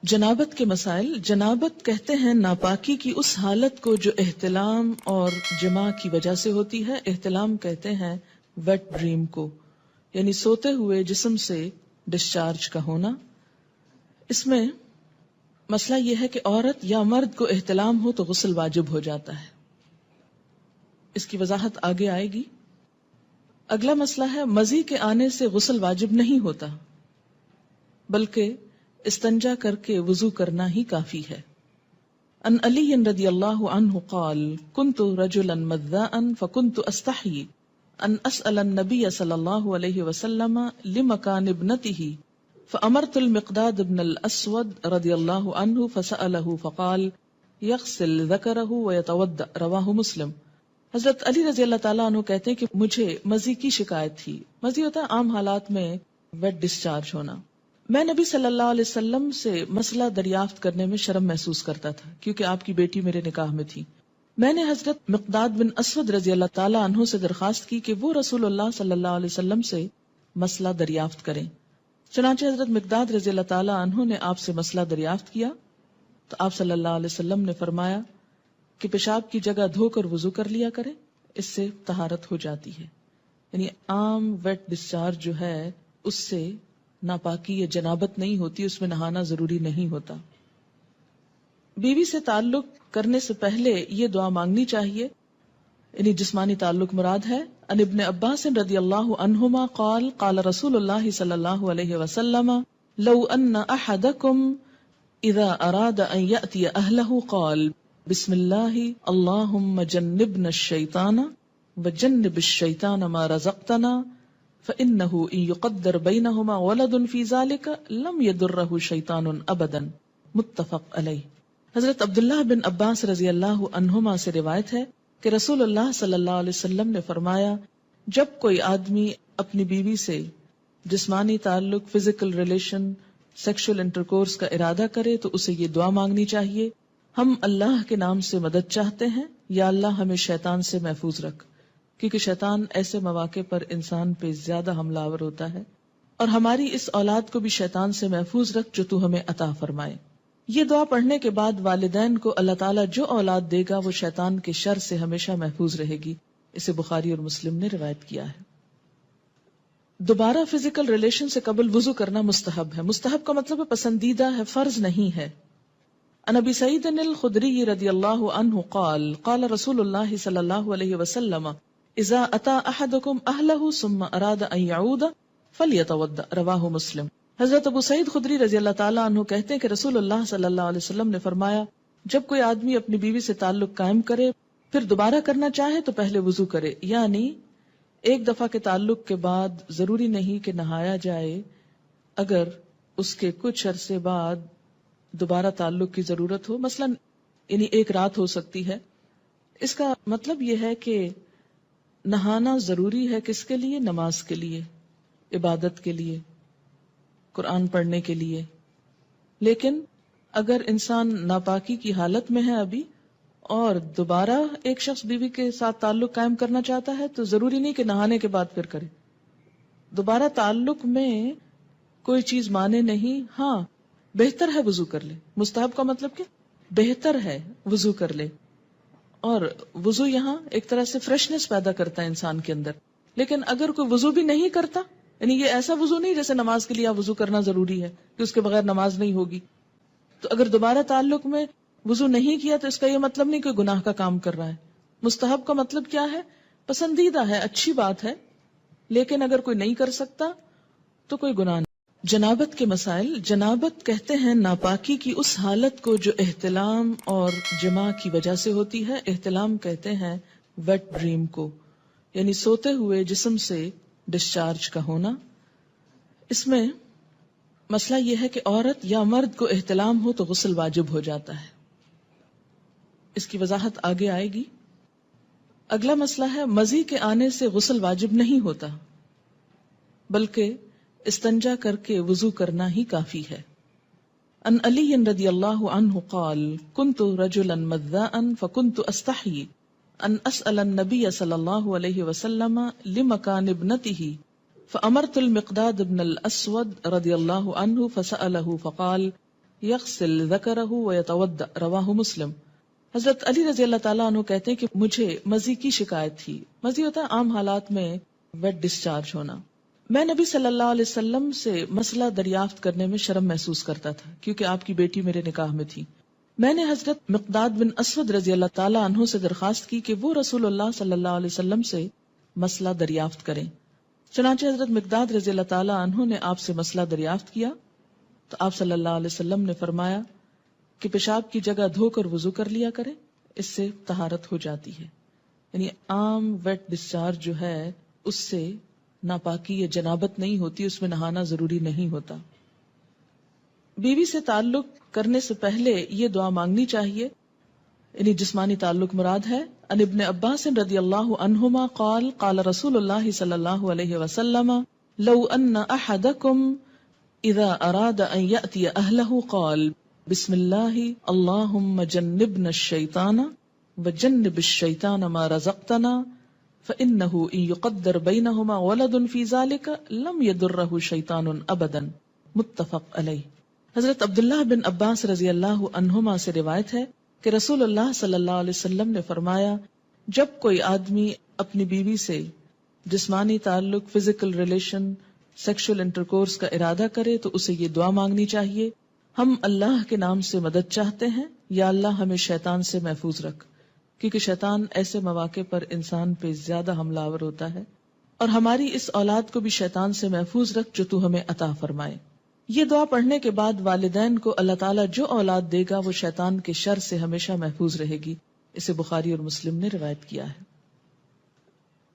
جنابت کے مسائل۔ جنابت کہتے ہیں ناپاکی کی اس حالت کو جو احتلام اور جماع کی وجہ سے ہوتی ہے۔ احتلام کہتے ہیں ویٹ ڈریم کو، یعنی سوتے ہوئے جسم سے ڈسچارج کا ہونا۔ اس میں مسئلہ یہ ہے کہ عورت یا مرد کو احتلام ہو تو غسل واجب ہو جاتا ہے، اس کی وضاحت آگے آئے گی۔ اگلا مسئلہ ہے مزی کے آنے سے غسل واجب نہیں ہوتا، بلکہ استنجا کر کے وضو کرنا ہی کافی ہے۔ ان علی رضی اللہ عنہ قال كنت رجلا مذاء فكنت استحي ان اسأل النبي صلی اللہ علیہ وسلم لمكان ابنته فامرت المقداد بن الاسود رضی اللہ عنہ فسأله فقال يغسل ذکره ويتوضأ رواہ مسلم۔ حضرت علی رضی اللہ تعالیٰ عنہ کہتے ہیں کہ مجھے مزی کی شکایت تھی۔ مزی ہوتا ہے عام حالات میں ویٹ ڈسچارج ہونا۔ میں نبی صلی اللہ علیہ وسلم سے مسئلہ دریافت کرنے میں شرم محسوس کرتا تھا، کیونکہ آپ کی بیٹی میرے نکاح میں تھی۔ میں نے حضرت مقداد بن اسود رضی اللہ تعالیٰ عنہ سے درخواست کی کہ وہ رسول اللہ صلی اللہ علیہ وسلم سے مسئلہ دریافت کریں۔ چنانچہ حضرت مقداد رضی اللہ تعالیٰ عنہ نے آپ سے مسئلہ دریافت کیا تو آپ صلی اللہ علیہ وسلم نے فرمایا کہ پیشاب کی جگہ دھو کر وضو کر لیا کرے، اس سے طہارت ہو جاتی ہے۔ یعنی عام ویٹ ڈسچارج جو ہے اس سے ناپاکی یا جنابت نہیں ہوتی، اس میں نہانا ضروری نہیں ہوتا۔ بیوی سے تعلق کرنے سے پہلے یہ دعا مانگنی چاہیے، یعنی جسمانی تعلق مراد ہے۔ ان ابن عباس رضی اللہ عنہما قال قال رسول اللہ صلی اللہ علیہ وسلم لو ان احدکم اذا اراد ان یأتی اہلہ قال بسم اللہ اللہم جنبنا الشیطان وجنب الشیطان ما رزقتنا فإنه إن يقدر بينهما ولد في ذلك لم يضره شيطان أبدا متفق علیہ۔ حضرت عبداللہ بن عباس رضی اللہ عنہما سے روایت ہے کہ رسول اللہ صلی اللہ علیہ وسلم نے فرمایا جب کوئی آدمی اپنی بیوی سے جسمانی تعلق، فزیکل ریلیشن، سیکشل انٹرکورس کا ارادہ کرے تو اسے یہ دعا مانگنی چاہیے، ہم اللہ کے نام سے مدد چاہتے ہیں، یا اللہ ہمیں شیطان سے محفوظ رکھ، کیونکہ شیطان ایسے مواقع پر انسان پہ زیادہ حملہ آور ہوتا ہے، اور ہماری اس اولاد کو بھی شیطان سے محفوظ رکھ جو تو ہمیں عطا فرمائے۔ یہ دعا پڑھنے کے بعد والدین کو اللہ تعالیٰ جو اولاد دے گا وہ شیطان کے شر سے ہمیشہ محفوظ رہے گی۔ اسے بخاری اور مسلم نے روایت کیا ہے۔ دوبارہ فزیکل ریلیشن سے قبل وضو کرنا مستحب ہے۔ مستحب کا مطلب ہے پسندیدہ ہے، فرض نہیں ہے۔ عن ابی سعید الخدری رضی اللہ عنہ قال قال رسول اللہ صلی اللہ علیہ وسلم اذا اتى احدكم اهله ثم اراد ان يعود فليتوضا رواہ مسلم۔ حضرت ابو سعید خدری رضی اللہ تعالیٰ عنہ کہتے ہیں کہ رسول اللہ صلی اللہ علیہ وسلم نے فرمایا جب کوئی آدمی اپنی بیوی سے تعلق قائم کرے پھر دوبارہ کرنا چاہے تو پہلے وضو کرے، یعنی ایک دفعہ کے تعلق کے بعد ضروری نہیں کہ نہایا جائے، اگر اس کے کچھ عرصے بعد دوبارہ تعلق کی ضرورت ہو، مثلا یعنی ایک رات ہو سکتی ہے۔ اس کا مطلب یہ ہے کہ نہانا ضروری ہے کس کے لیے؟ نماز کے لیے، عبادت کے لیے، قرآن پڑھنے کے لیے۔ لیکن اگر انسان ناپاکی کی حالت میں ہے ابھی اور دوبارہ ایک شخص بیوی کے ساتھ تعلق قائم کرنا چاہتا ہے تو ضروری نہیں کہ نہانے کے بعد پھر کرے۔ دوبارہ تعلق میں کوئی چیز مانے نہیں، ہاں بہتر ہے وضو کر لے۔ مستحب کا مطلب کیا؟ بہتر ہے وضو کر لے، اور وضو یہاں ایک طرح سے فریشنس پیدا کرتا ہے انسان کے اندر۔ لیکن اگر کوئی وضو بھی نہیں کرتا، یعنی یہ ایسا وضو نہیں جیسے نماز کے لیے وضو کرنا ضروری ہے کہ اس کے بغیر نماز نہیں ہوگی، تو اگر دوبارہ تعلق میں وضو نہیں کیا تو اس کا یہ مطلب نہیں کہ گناہ کا کام کر رہا ہے۔ مستحب کا مطلب کیا ہے؟ پسندیدہ ہے، اچھی بات ہے، لیکن اگر کوئی نہیں کر سکتا تو کوئی گناہ نہیں۔ جنابت کے مسائل۔ جنابت کہتے ہیں ناپاکی کی اس حالت کو جو احتلام اور جماع کی وجہ سے ہوتی ہے۔ احتلام کہتے ہیں ویٹ ڈریم کو، یعنی سوتے ہوئے جسم سے ڈسچارج کا ہونا۔ اس میں مسئلہ یہ ہے کہ عورت یا مرد کو احتلام ہو تو غسل واجب ہو جاتا ہے، اس کی وضاحت آگے آئے گی۔ اگلا مسئلہ ہے مزی کے آنے سے غسل واجب نہیں ہوتا، بلکہ استنجا کر کے وضو کرنا ہی کافی ہے۔ ان علی رضی اللہ عنہ قال كنت رجلا مذاء فكنت استحي ان اسأل النبي صلی اللہ علیہ وسلم لمكان ابنته فامرت المقداد بن الاسود رضی اللہ عنہ فسأله فقال یغسل ذکرہ ویتودع، رواہ مسلم۔ حضرت علی رضی اللہ تعالیٰ عنہ کہتے ہیں کہ مجھے مزی کی شکایت تھی۔ مزی ہوتا ہے عام حالات میں ویٹ ڈسچارج ہونا۔ میں نبی صلی اللہ علیہ وسلم سے مسئلہ دریافت کرنے میں شرم محسوس کرتا تھا کیونکہ آپ کی بیٹی میرے نکاح میں تھی۔ میں نے حضرت مقداد بن اسود رضی اللہ تعالیٰ عنہ سے درخواست کی کہ وہ رسول اللہ صلی اللہ علیہ وسلم سے مسئلہ دریافت کریں۔ چنانچہ حضرت مقداد رضی اللہ تعالیٰ عنہ نے آپ سے مسئلہ دریافت کیا تو آپ صلی اللہ علیہ وسلم نے فرمایا کہ پیشاب کی جگہ دھو کر وضو کر لیا کرے، اس سے طہارت ہو جاتی ہے۔ یعنی عام ویٹ ڈسچارج جو ہے اس سے ناپاکی یا جنابت نہیں ہوتی، اس میں نہانا ضروری نہیں ہوتا۔ بیوی سے تعلق کرنے سے پہلے یہ دعا مانگنی چاہیے، یعنی جسمانی تعلق مراد ہے۔ ان ابن عباس رضی اللہ عنہما قال قال رسول اللہ صلی اللہ علیہ وسلم لو ان احدکم اذا اراد ان یأتی اہلہ قال بسم اللہ اللہم جنبنا الشیطان وجنب الشیطان ما رزقتنا فإنه إن يقدر بينهما ولد في ذلك لم يضره شيطان أبدا، متفق علیہ۔ حضرت عبداللہ بن عباس رضی اللہ عنہما سے روایت ہے کہ رسول اللہ صلی اللہ علیہ وسلم نے فرمایا جب کوئی آدمی اپنی بیوی سے جسمانی تعلق، فزیکل ریلیشن، سیکشل انٹرکورس کا ارادہ کرے تو اسے یہ دعا مانگنی چاہیے، ہم اللہ کے نام سے مدد چاہتے ہیں، یا اللہ ہمیں شیطان سے محفوظ رکھ، کیونکہ شیطان ایسے مواقع پر انسان پہ زیادہ حملہ آور ہوتا ہے، اور ہماری اس اولاد کو بھی شیطان سے محفوظ رکھ جو تو ہمیں عطا فرمائے۔ یہ دعا پڑھنے کے بعد والدین کو اللہ تعالیٰ جو اولاد دے گا وہ شیطان کے شر سے ہمیشہ محفوظ رہے گی۔ اسے بخاری اور مسلم نے روایت کیا ہے۔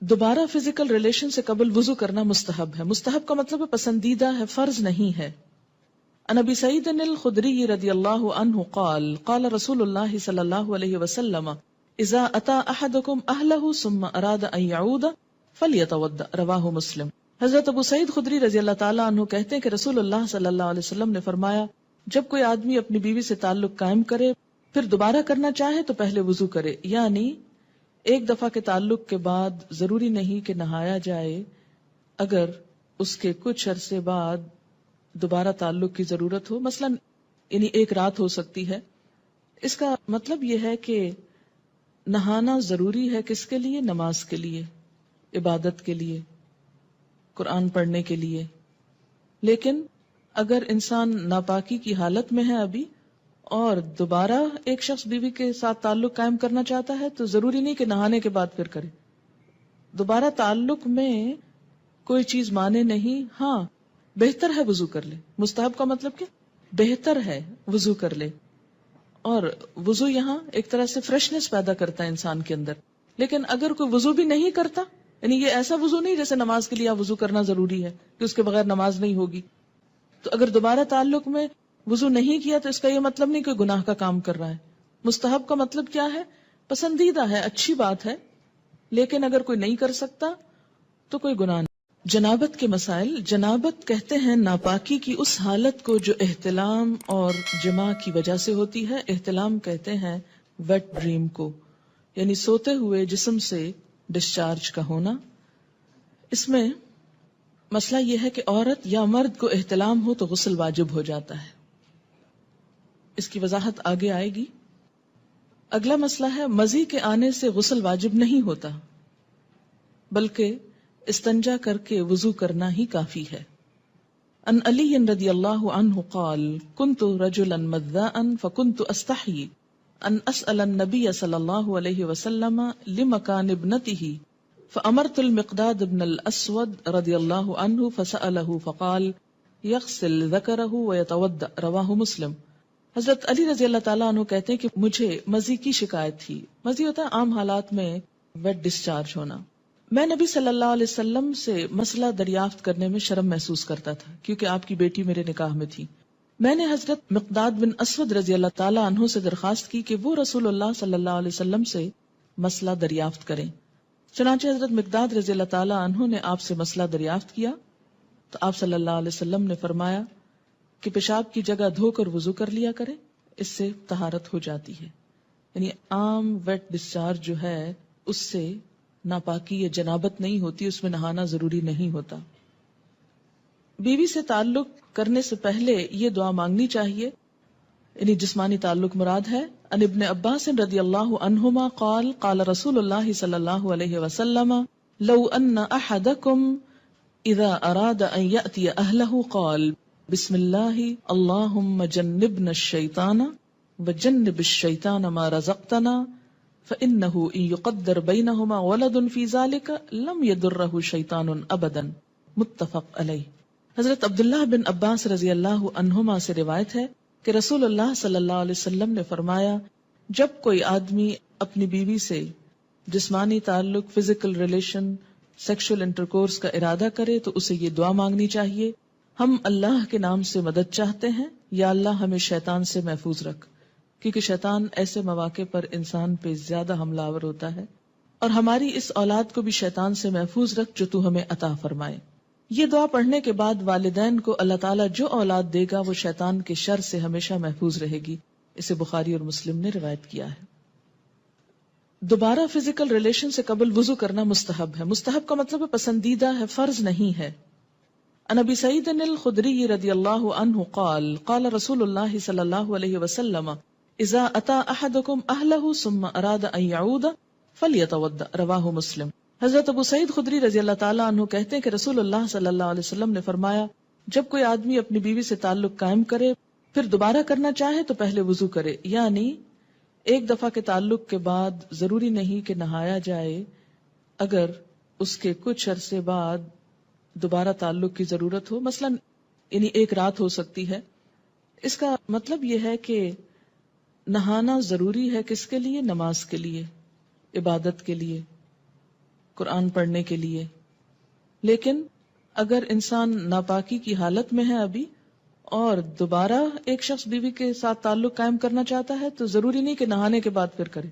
دوبارہ فزیکل ریلیشن سے قبل وضو کرنا مستحب ہے۔ مستحب کا مطلب ہے پسندیدہ ہے، فرض نہیں ہے۔ عن ابی سعید الخدری رضی اللہ عنہ قال قال رسول اللہ صلی اللہ علیہ وسلم اذا اتى احدكم اهله ثم اراد ان يعود فليتوضا، رواہ مسلم۔ حضرت ابو سعید خدری رضی اللہ تعالیٰ عنہ کہتے ہیں کہ رسول اللہ صلی اللہ علیہ وسلم نے فرمایا جب کوئی آدمی اپنی بیوی سے تعلق قائم کرے پھر دوبارہ کرنا چاہے تو پہلے وضو کرے، یعنی ایک دفعہ کے تعلق کے بعد ضروری نہیں کہ نہایا جائے، اگر اس کے کچھ عرصے بعد دوبارہ تعلق کی ضرورت ہو، مثلا یعنی ایک رات ہو سکتی ہے۔ اس کا مطلب یہ ہے کہ نہانا ضروری ہے کس کے لیے؟ نماز کے لیے، عبادت کے لیے، قرآن پڑھنے کے لیے۔ لیکن اگر انسان ناپاکی کی حالت میں ہے ابھی اور دوبارہ ایک شخص بیوی کے ساتھ تعلق قائم کرنا چاہتا ہے تو ضروری نہیں کہ نہانے کے بعد پھر کرے۔ دوبارہ تعلق میں کوئی چیز مانے نہیں، ہاں بہتر ہے وضو کر لے۔ مستحب کا مطلب کیا؟ بہتر ہے وضو کر لے، اور وضو یہاں ایک طرح سے فریشنس پیدا کرتا ہے انسان کے اندر۔ لیکن اگر کوئی وضو بھی نہیں کرتا، یعنی یہ ایسا وضو نہیں جیسے نماز کے لیے آپ وضو کرنا ضروری ہے کہ اس کے بغیر نماز نہیں ہوگی، تو اگر دوبارہ تعلق میں وضو نہیں کیا تو اس کا یہ مطلب نہیں کہ گناہ کا کام کر رہا ہے۔ مستحب کا مطلب کیا ہے؟ پسندیدہ ہے، اچھی بات ہے، لیکن اگر کوئی نہیں کر سکتا تو کوئی گناہ نہیں۔ جنابت کے مسائل۔ جنابت کہتے ہیں ناپاکی کی اس حالت کو جو احتلام اور جماع کی وجہ سے ہوتی ہے۔ احتلام کہتے ہیں ویٹ ڈریم کو، یعنی سوتے ہوئے جسم سے ڈسچارج کا ہونا۔ اس میں مسئلہ یہ ہے کہ عورت یا مرد کو احتلام ہو تو غسل واجب ہو جاتا ہے، اس کی وضاحت آگے آئے گی۔ اگلا مسئلہ ہے مزی کے آنے سے غسل واجب نہیں ہوتا، بلکہ استنجا کر کے وضو کرنا ہی کافی ہے۔ ان علی رضی اللہ عنہ قال کنت رجلا مذاء فکنت استحی ان اسأل النبی صلی اللہ علیہ وسلم لمکان ابنته فامرت المقداد بن الاسود رضی اللہ عنہ فسألہ فقال یغسل ذکرہ ویتودع، رواہ مسلم۔ حضرت علی رضی اللہ تعالیٰ عنہ کہتے ہیں کہ مجھے مزی کی شکایت تھی۔ مزی ہوتا ہے عام حالات میں ویٹ ڈسچارج ہونا۔ میں نبی صلی اللہ علیہ وسلم سے مسئلہ دریافت کرنے میں شرم محسوس کرتا تھا کیونکہ آپ کی بیٹی میرے نکاح میں تھی۔ میں نے حضرت مقداد بن اسود رضی اللہ تعالیٰ عنہ سے درخواست کی کہ وہ رسول اللہ صلی اللہ علیہ وسلم سے مسئلہ دریافت کریں۔ چنانچہ حضرت مقداد رضی اللہ تعالیٰ عنہ نے آپ سے مسئلہ دریافت کیا تو آپ صلی اللہ علیہ وسلم نے فرمایا کہ پیشاب کی جگہ دھو کر وضو کر لیا کرے، اس سے طہارت ہو جاتی ہے۔ یعنی عام ویٹ ڈسچارج جو ہے اس سے ناپاکی یا جنابت نہیں ہوتی، اس میں نہانا ضروری نہیں ہوتا۔ بیوی سے تعلق کرنے سے پہلے یہ دعا مانگنی چاہیے، یعنی جسمانی تعلق مراد ہے. ان ابن عباس رضی اللہ عنہما قال قال رسول اللہ صلی اللہ علیہ وسلم لو ان احدکم اذا اراد ان یأتی اہلہ قال بسم اللہ اللہم جنبنا الشیطان وجنب الشیطان ما رزقتنا فإنه إن يقدر بينهما ولد في ذلك لم يضره شيطان أبدا. متفق علیہ. حضرت عبداللہ بن عباس رضی اللہ عنہما سے روایت ہے کہ رسول اللہ صلی اللہ علیہ وسلم نے فرمایا جب کوئی آدمی اپنی بیوی سے جسمانی تعلق، فزیکل ریلیشن، سیکشل انٹرکورس کا ارادہ کرے تو اسے یہ دعا مانگنی چاہیے: ہم اللہ کے نام سے مدد چاہتے ہیں، یا اللہ ہمیں شیطان سے محفوظ رکھ، کیونکہ شیطان ایسے مواقع پر انسان پہ زیادہ حملہ آور ہوتا ہے، اور ہماری اس اولاد کو بھی شیطان سے محفوظ رکھ جو تو ہمیں عطا فرمائے. یہ دعا پڑھنے کے بعد والدین کو اللہ تعالیٰ جو اولاد دے گا وہ شیطان کے شر سے ہمیشہ محفوظ رہے گی. اسے بخاری اور مسلم نے روایت کیا ہے. دوبارہ فزیکل ریلیشن سے قبل وضو کرنا مستحب ہے. مستحب کا مطلب ہے پسندیدہ ہے، فرض نہیں ہے. عن ابی سعید الخدری رضی اللہ عنہ قال قال رسول اللہ صلی اللہ علیہ وسلم اذا اتی احدکم اہلہ ثم اراد ان یعود فلیتوضأ. رواہ مسلم. حضرت ابو سعید خدری رضی اللہ تعالیٰ عنہ کہتے ہیں کہ رسول اللہ صلی اللہ علیہ وسلم نے فرمایا جب کوئی آدمی اپنی بیوی سے تعلق قائم کرے پھر دوبارہ کرنا چاہے تو پہلے وضو کرے. یعنی ایک دفعہ کے تعلق کے بعد ضروری نہیں کہ نہایا جائے، اگر اس کے کچھ عرصے بعد دوبارہ تعلق کی ضرورت ہو، مثلا یعنی ایک رات ہو سکتی ہے. اس کا مطلب یہ ہے کہ نہانا ضروری ہے کس کے لیے؟ نماز کے لیے، عبادت کے لیے، قرآن پڑھنے کے لیے. لیکن اگر انسان ناپاکی کی حالت میں ہے ابھی اور دوبارہ ایک شخص بیوی کے ساتھ تعلق قائم کرنا چاہتا ہے تو ضروری نہیں کہ نہانے کے بعد پھر کرے.